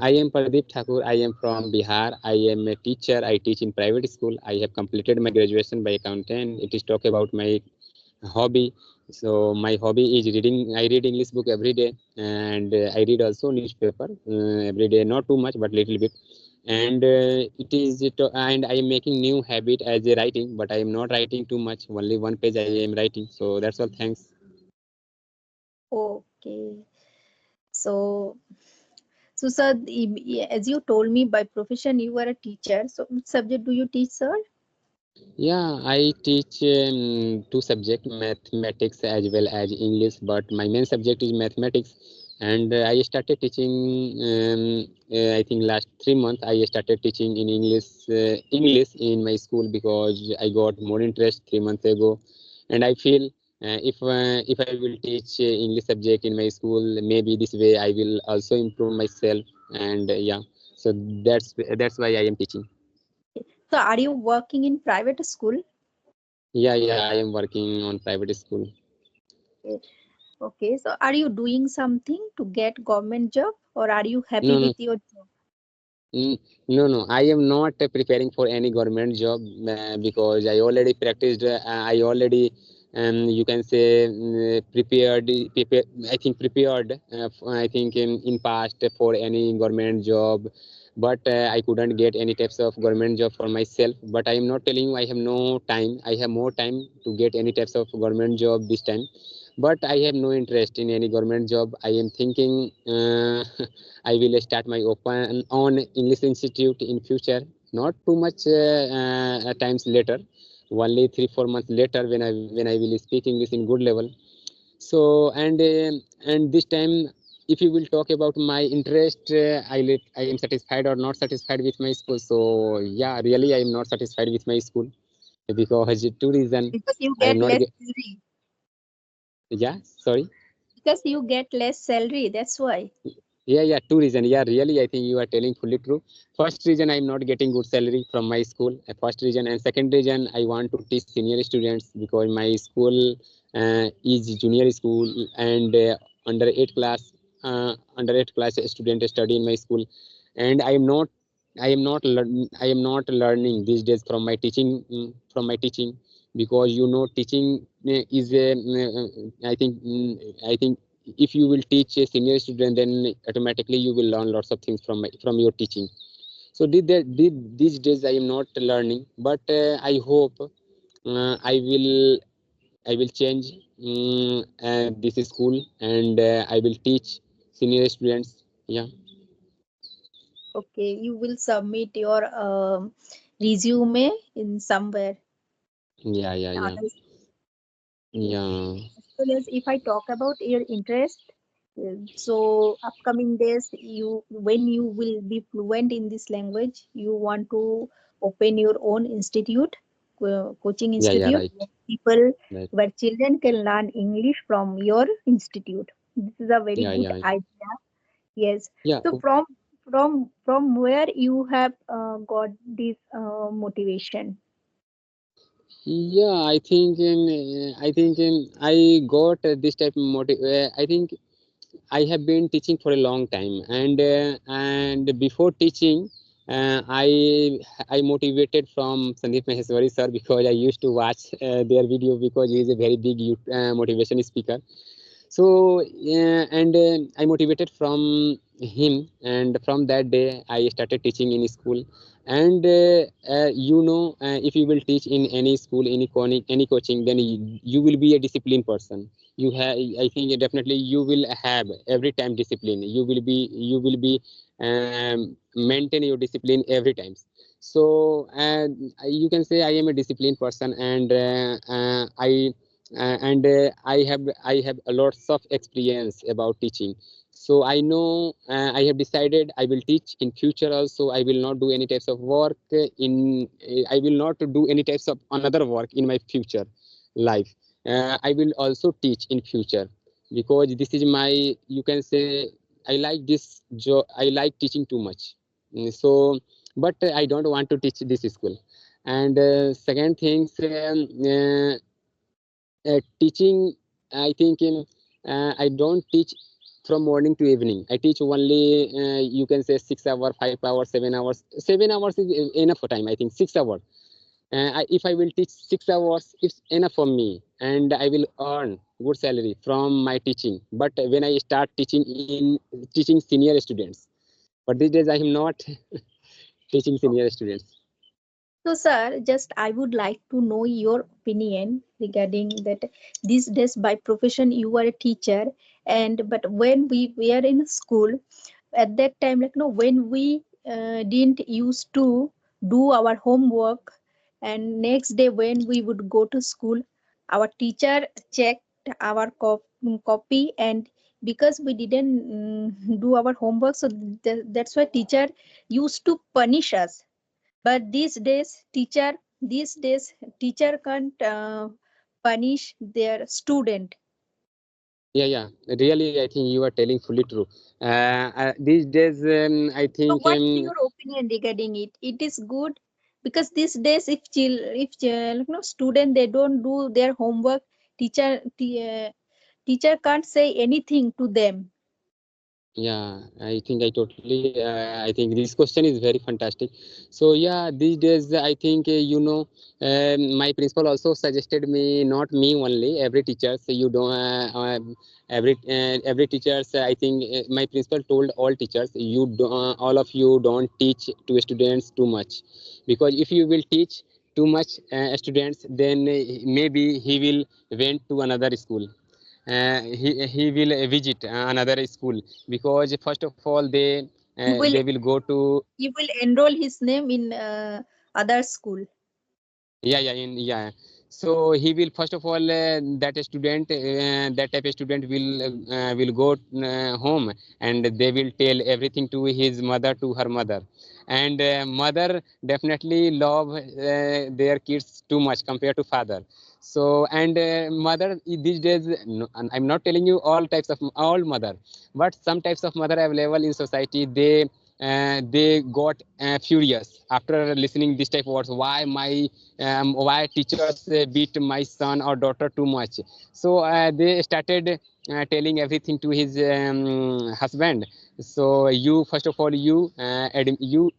I am Pradeep Thakur. I am from Bihar. I am a teacher. I teach in private school. I have completed my graduation by accountant. It is talk about my hobby. So my hobby is reading. I read English book every day, and I read also newspaper every day. Not too much, but little bit. And and I am making new habit as a writing, but I am not writing too much. Only one page I am writing. So that's all. Thanks. Okay. So, so sir, as you told me by profession you are a teacher. So which subject do you teach, sir? Yeah, I teach two subjects, mathematics as well as English, but my main subject is mathematics. And I started teaching, I think last 3 months, I started teaching in English in my school because I got more interest 3 months ago. And I feel if I will teach English subject in my school, maybe this way I will also improve myself. And yeah, so that's why I am teaching. So are you working in private school? Yeah, I am working on private school. Okay. Okay. So are you doing something to get government job or are you happy No, no, with your job? no. I am not preparing for any government job because I already practiced. I already, you can say, prepared. I think prepared. I think in past for any government job, but I couldn't get any types of government job for myself. But I am not telling you I have no time. I have more time to get any types of government job this time. But I have no interest in any government job. I am thinking. I will start my open on English Institute in future. Not too much times later, only 3 4 months later when I will speak English in good level. So and this time, if you will talk about my interest, I am satisfied or not satisfied with my school. So yeah, really I am not satisfied with my school because two reason Because you I am get not less get, salary. yeah, sorry. Because you get less salary. That's why. Yeah, two reasons. Yeah, really, I think you are telling fully true. First reason, I'm not getting good salary from my school. First reason, and second reason, I want to teach senior students because my school is junior school and under under eighth class student study in my school, and I am not learning these days from my teaching because teaching is a I think if you will teach a senior student, then automatically you will learn lots of things from your teaching. So these days I am not learning, but I hope I will change this school and I will teach senior students. Yeah, Okay. You will submit your resume in somewhere. yeah, Other. Okay. yeah, As well as if I talk about your interest, so upcoming days, you when you will be fluent in this language, you want to open your own institute, coaching yeah, institute, right, where people, right, where children can learn English from your institute. This is a very yeah, good yeah, idea. Yes. yeah. So from where you have got this motivation? Yeah, I got this type of motive. I think I have been teaching for a long time, and before teaching, I motivated from Sandeep Maheshwari sir because I used to watch their video because he is a very big motivation speaker. So and I motivated from him, and from that day I started teaching in school. And if you will teach in any school, any coaching, then you will be a disciplined person. You have, I think definitely you will have every time discipline. You will be maintain your discipline every time. So you can say I am a disciplined person, and I have a lots of experience about teaching. So I know I have decided I will teach in future also. I will not do any types of work I will not do any types of another work in my future life. I will also teach in future because this is my, you can say, I like this job. I like teaching too much. So but I don't want to teach this school. And second things, teaching, I think I don't teach from morning to evening. I teach only, you can say 6 hours, 5 hours, 7 hours. 7 hours is enough for time. I think 6 hours. If I will teach 6 hours, it's enough for me, and I will earn good salary from my teaching. But when I start teaching senior students, but these days I am not teaching senior students. So, sir, just I would like to know your opinion regarding that. These days, by profession, you are a teacher, and but when we were in school, at that time, like no, when we didn't used to do our homework, and next day when we would go to school, our teacher checked our copy, and because we didn't do our homework, so that's why teacher used to punish us. But these days teacher can't punish their student. Yeah, yeah. Really, I think you are telling fully true. These days, I So think, what's your opinion regarding it? It is good because these days student they don't do their homework, teacher can't say anything to them. yeah, I think this question is very fantastic. So yeah, these days I think, my principal also suggested me, not me only, every teacher. So you don't, every teachers. I think my principal told all teachers, all of you don't teach to students too much, because if you will teach too much students, then maybe he will went to another school. He will visit another school, because first of all You will they will go to. you will enroll his name in other school. Yeah, yeah, yeah. So he will first of all, that type of student will go home, and they will tell everything to his mother, to her mother, and mother definitely love their kids too much compared to father. So, and mother these days, no, and I'm not telling you all types of all mother, but some types of mother available in society. They got furious after listening this type of words. Why teachers beat my son or daughter too much? So they started telling everything to his husband. So you, first of all, you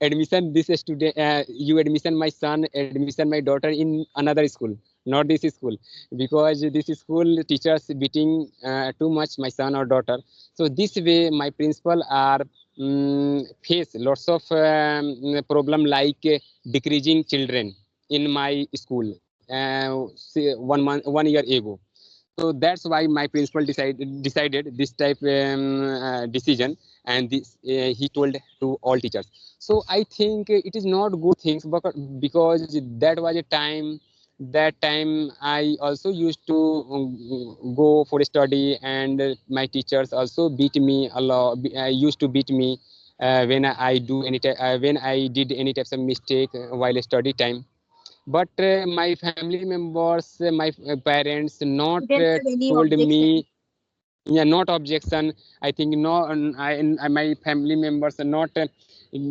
admission this student, you admission my son, admission my daughter in another school, not this school, because this school teachers beating too much my son or daughter. So this way my principal are face lots of problem, like decreasing children in my school, say 1 year ago. So that's why my principal decided this type decision, and this he told to all teachers. So I think it is not good things, because that was a time. That time I also used to go for study, and my teachers also beat me a lot. Used to beat me when I did any types of mistake while study time. But my family members, my parents not Didn't have any told objection. me. Yeah, not objection. I think no, my family members not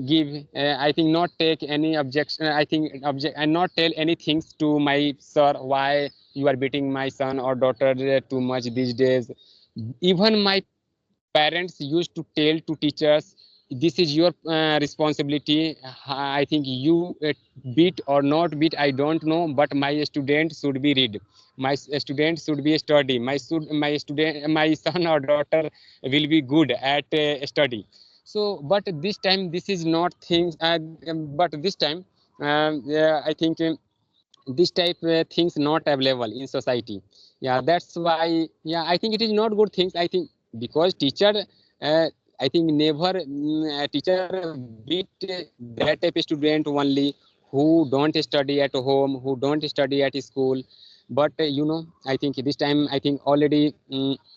give, I think not take any objection. I think object and not tell anything to my sir, why you are beating my son or daughter too much these days. Even my parents used to tell to teachers, this is your responsibility. I think you beat or not beat, I don't know, but my student should be read, my student should be study, my son or daughter will be good at study. So but this time this is not things, but this time yeah, I think this type things not available in society. Yeah, that's why. Yeah, I think it is not good things, I think, because teacher, uh, I think never teacher beat that type of student only who don't study at home, who don't study at school. But I think this time, I think already,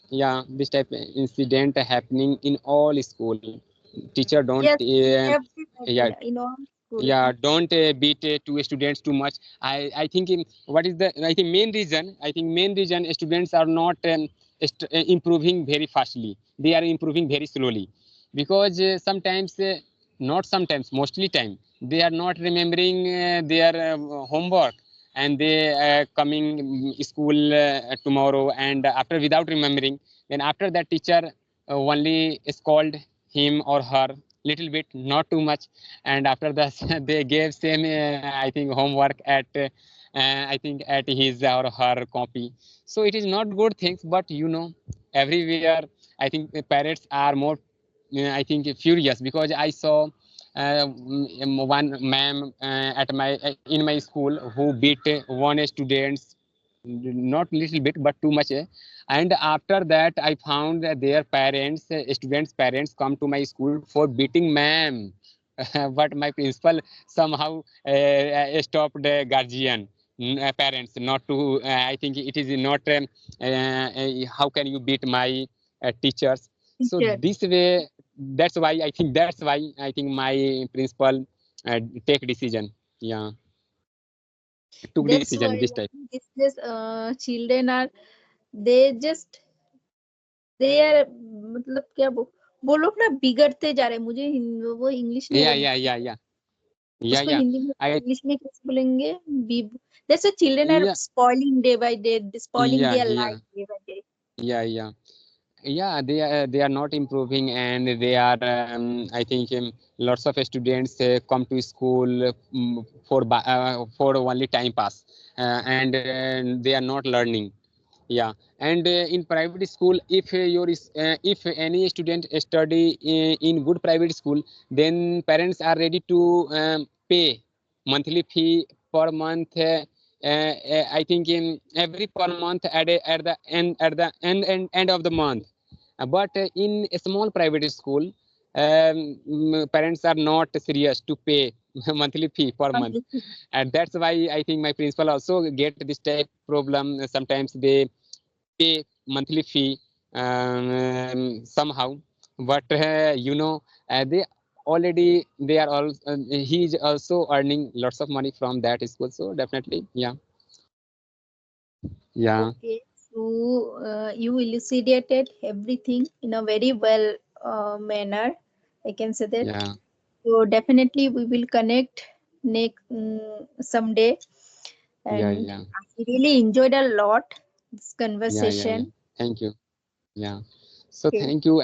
yeah, this type of incident happening in all school. Teacher don't Yes, in yeah, every in all school. yeah, don't beat two students too much. I think what is the, I think main reason students are not improving very fastly, they are improving very slowly, because sometimes, not sometimes, mostly time, they are not remembering their homework, and they coming school tomorrow, and after without remembering, then after that teacher only scold him or her little bit, not too much, and after that they gave same I think homework at I think at his or her copy. So it is not good things, but everywhere I think the parents are more I think furious because I saw one ma'am at my in my school who beat one student, not little bit but too much, and after that I found that their parents, students parents, come to my school for beating ma'am. But my principal somehow stopped the guardian, parents not to I think it is not how can you beat my teachers. So Teacher. this way, that's why I think my principal take decision, yeah, took That's decision why this type. these days children are, they just, they are, मतलब क्या वो लोग ना बिगड़ते जा रहे हैं। मुझे वो इंग्लिश नहीं Yeah, बोल, yeah, yeah, yeah, yeah, उसको yeah. हिंदी में I इंग्लिश में कैसे बोलेंगे? B, that's why children are Yeah, spoiling day by day, spoiling yeah, there yeah, life day by day. yeah, yeah. Yeah, they are not improving, and they are I think lots of students come to school for only time pass, and they are not learning. Yeah, and in private school, if any student study in good private school, then parents are ready to pay monthly fee per month, I think in every per month at the end of the month. But in a small private school, parents are not serious to pay monthly fee per month, and that's why I think my principal also get this type problem. Sometimes they pay monthly fee somehow, but they are all he is also earning lots of money from that school, so definitely, yeah, yeah, Okay, so you elucidated everything in a very well manner. I can say that. yeah, So definitely we will connect next someday. yeah, And yeah, I really enjoyed a lot this yeah, yeah, yeah. conversation. Thank you. Yeah. So Okay. thank you.